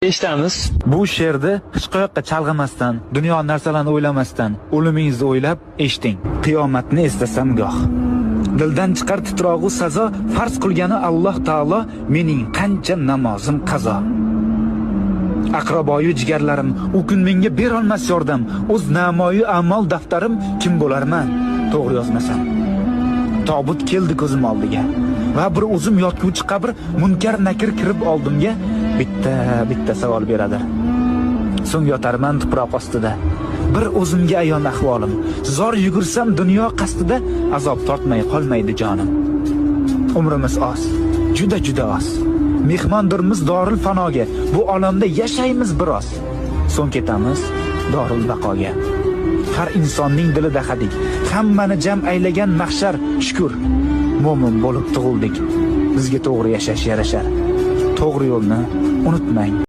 Eshitamiz. Bu she'rni hech qayoqqa chalg'imasdan, dunyo narsalarini o'ylamasdan, o'limingizni o'ylab eshiting. Qiyomatni eslasam goh. Dildan chiqar titrog'u sazo, farz qilgani Alloh taolo, mening qancha namozim qazo. Aqraboyu jigarlarim, u kun menga berolmas yordam, o'z namoyi amal daftarim kim bo'larman, to'g'ri yozmasam. Tobut keldi ko'zim oldiga va bir o'zim yotguvchi qabr, munkar nakir kirib oldimga bitta savol beradi. So'ng yotarman tuproq ostida. Bir o'zimga ayon ahvolim. Zor yugursam dunyo qasdida, azob tortmay qolmaydi jonim. Umrimiz oz, juda oz. Mehmondirmiz dorul fanoga. Bu olamda yashaymiz biroz. So'ng ketamiz dorul baqoga. Har insonning dilida hadik, hammani jam aylagan mahshar shukr. Mo'min bo'lib tug'ildik. Bizga to'g'ri yashash yarashar. To'g'ri yo'lni unutmang.